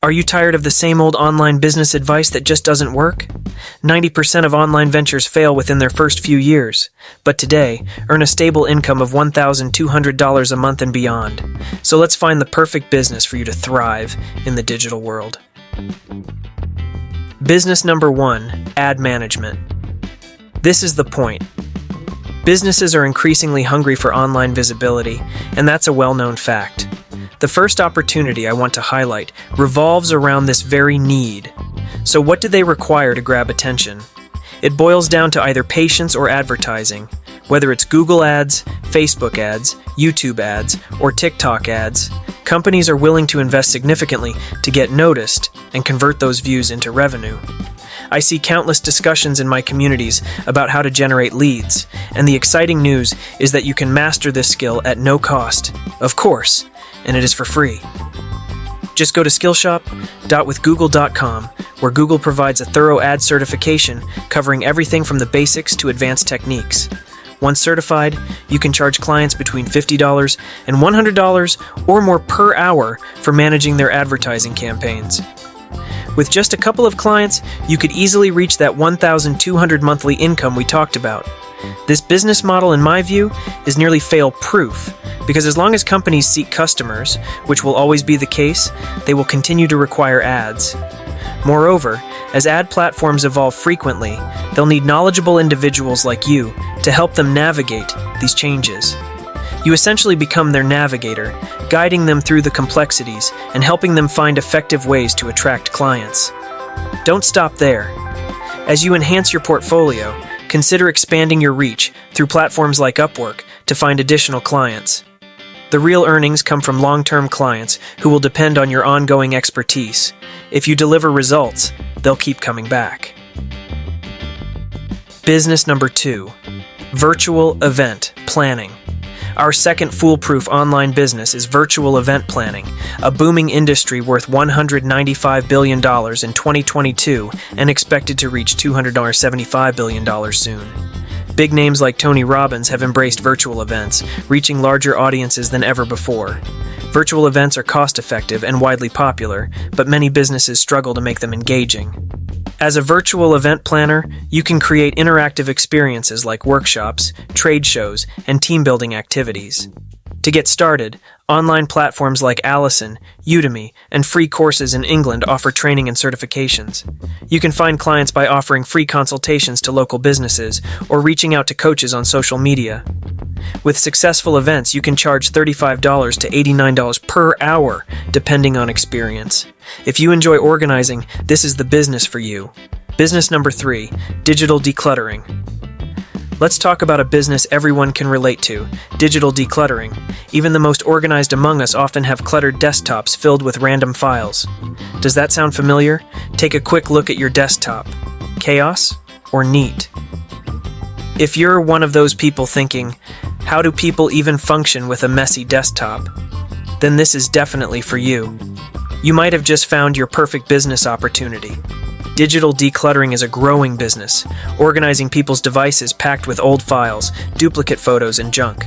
Are you tired of the same old online business advice that just doesn't work? 90% of online ventures fail within their first few years, but today, earn a stable income of $1,200 a month and beyond. So let's find the perfect business for you to thrive in the digital world. Business number 1, ad management. This is the point. Businesses are increasingly hungry for online visibility, and that's a well-known fact. The first opportunity I want to highlight revolves around this very need. So what do they require to grab attention? It boils down to either patience or advertising. Whether it's Google ads, Facebook ads, YouTube ads, or TikTok ads, companies are willing to invest significantly to get noticed and convert those views into revenue. I see countless discussions in my communities about how to generate leads, and the exciting news is that you can master this skill at no cost, of course, and it is for free. Just go to skillshop.withgoogle.com, where Google provides a thorough ad certification covering everything from the basics to advanced techniques. Once certified, you can charge clients between $50 and $100 or more per hour for managing their advertising campaigns. With just a couple of clients, you could easily reach that $1,200 monthly income we talked about. This business model, in my view, is nearly fail-proof, because as long as companies seek customers, which will always be the case, they will continue to require ads. Moreover, as ad platforms evolve frequently, they'll need knowledgeable individuals like you to help them navigate these changes. You essentially become their navigator, guiding them through the complexities and helping them find effective ways to attract clients. Don't stop there. As you enhance your portfolio, consider expanding your reach through platforms like Upwork to find additional clients. The real earnings come from long-term clients who will depend on your ongoing expertise. If you deliver results, they'll keep coming back. Business number 2, virtual event planning. Our second foolproof online business is virtual event planning, a booming industry worth $195 billion in 2022 and expected to reach $275 billion soon. Big names like Tony Robbins have embraced virtual events, reaching larger audiences than ever before. Virtual events are cost-effective and widely popular, but many businesses struggle to make them engaging. As a virtual event planner, you can create interactive experiences like workshops, trade shows, and team-building activities. To get started, online platforms like Allison, Udemy, and free courses in England offer training and certifications. You can find clients by offering free consultations to local businesses or reaching out to coaches on social media. With successful events, you can charge $35 to $89 per hour, depending on experience. If you enjoy organizing, this is the business for you. Business number 3, digital decluttering. Let's talk about a business everyone can relate to, digital decluttering. Even the most organized among us often have cluttered desktops filled with random files. Does that sound familiar? Take a quick look at your desktop. Chaos or neat? If you're one of those people thinking, how do people even function with a messy desktop? Then this is definitely for you. You might have just found your perfect business opportunity. Digital decluttering is a growing business, organizing people's devices packed with old files, duplicate photos, and junk.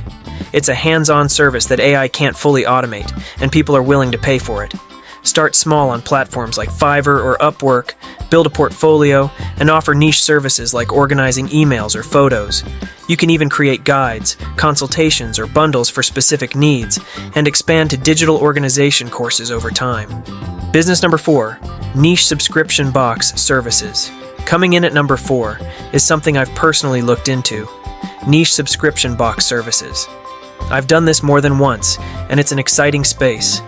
It's a hands-on service that AI can't fully automate, and people are willing to pay for it. Start small on platforms like Fiverr or Upwork, build a portfolio, and offer niche services like organizing emails or photos. You can even create guides, consultations, or bundles for specific needs, and expand to digital organization courses over time. Business number 4, niche subscription box services. Coming in at number 4 is something I've personally looked into: niche subscription box services. I've done this more than once, and it's an exciting space.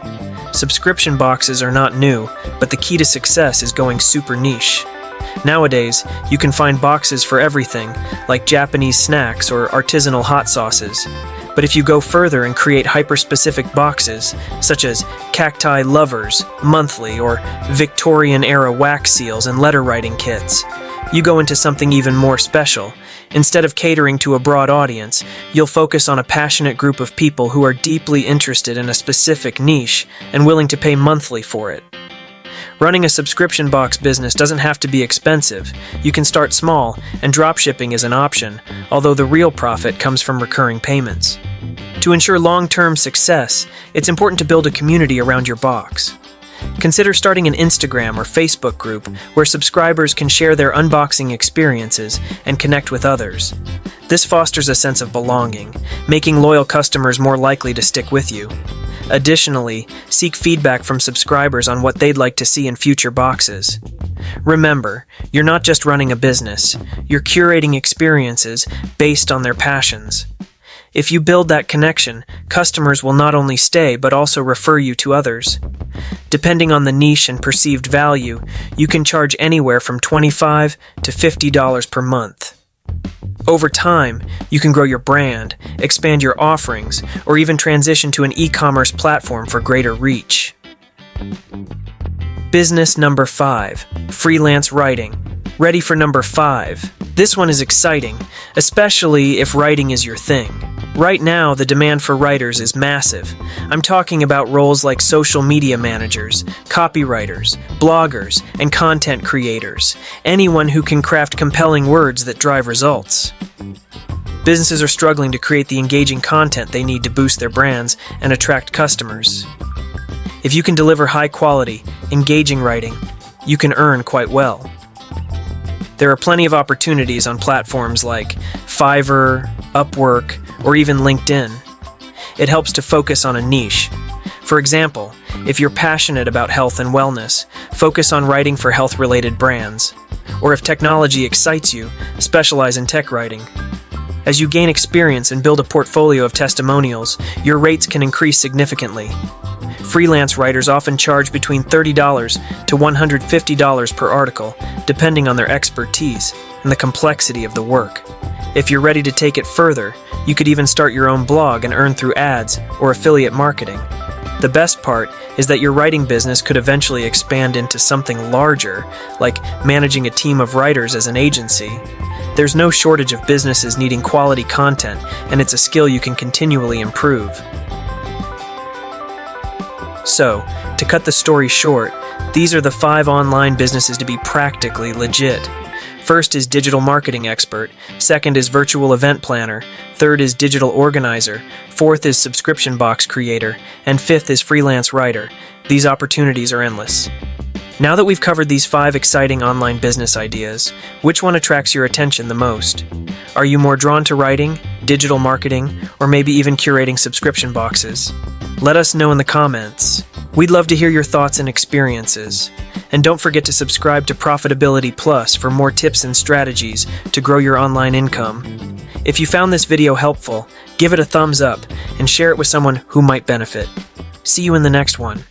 Subscription boxes are not new, but the key to success is going super niche. Nowadays, you can find boxes for everything, like Japanese snacks or artisanal hot sauces. But if you go further and create hyper-specific boxes, such as cacti lovers, monthly, or Victorian-era wax seals and letter-writing kits, you go into something even more special. Instead of catering to a broad audience, you'll focus on a passionate group of people who are deeply interested in a specific niche and willing to pay monthly for it. Running a subscription box business doesn't have to be expensive. You can start small, and dropshipping is an option, although the real profit comes from recurring payments. To ensure long-term success, it's important to build a community around your box. Consider starting an Instagram or Facebook group where subscribers can share their unboxing experiences and connect with others. This fosters a sense of belonging, making loyal customers more likely to stick with you. Additionally, seek feedback from subscribers on what they'd like to see in future boxes. Remember, you're not just running a business, you're curating experiences based on their passions. If you build that connection, customers will not only stay but also refer you to others. Depending on the niche and perceived value, you can charge anywhere from $25 to $50 per month. Over time, you can grow your brand, expand your offerings, or even transition to an e-commerce platform for greater reach. Business number 5, freelance writing. Ready for number 5? This one is exciting, especially if writing is your thing. Right now, the demand for writers is massive. I'm talking about roles like social media managers, copywriters, bloggers, and content creators. Anyone who can craft compelling words that drive results. Businesses are struggling to create the engaging content they need to boost their brands and attract customers. If you can deliver high-quality, engaging writing, you can earn quite well. There are plenty of opportunities on platforms like Fiverr, Upwork, or even LinkedIn. It helps to focus on a niche. For example, if you're passionate about health and wellness, focus on writing for health-related brands. Or if technology excites you, specialize in tech writing. As you gain experience and build a portfolio of testimonials, your rates can increase significantly. Freelance writers often charge between $30 to $150 per article, depending on their expertise and the complexity of the work. If you're ready to take it further, you could even start your own blog and earn through ads or affiliate marketing. The best part is that your writing business could eventually expand into something larger, like managing a team of writers as an agency. There's no shortage of businesses needing quality content, and it's a skill you can continually improve. So, to cut the story short, these are the 5 online businesses to be practically legit. First is digital marketing expert, second is virtual event planner, third is digital organizer, fourth is subscription box creator, and fifth is freelance writer. These opportunities are endless. Now that we've covered these 5 exciting online business ideas, which one attracts your attention the most? Are you more drawn to writing, digital marketing, or maybe even curating subscription boxes? Let us know in the comments. We'd love to hear your thoughts and experiences. And don't forget to subscribe to Profitability Plus for more tips and strategies to grow your online income. If you found this video helpful, give it a thumbs up and share it with someone who might benefit. See you in the next one.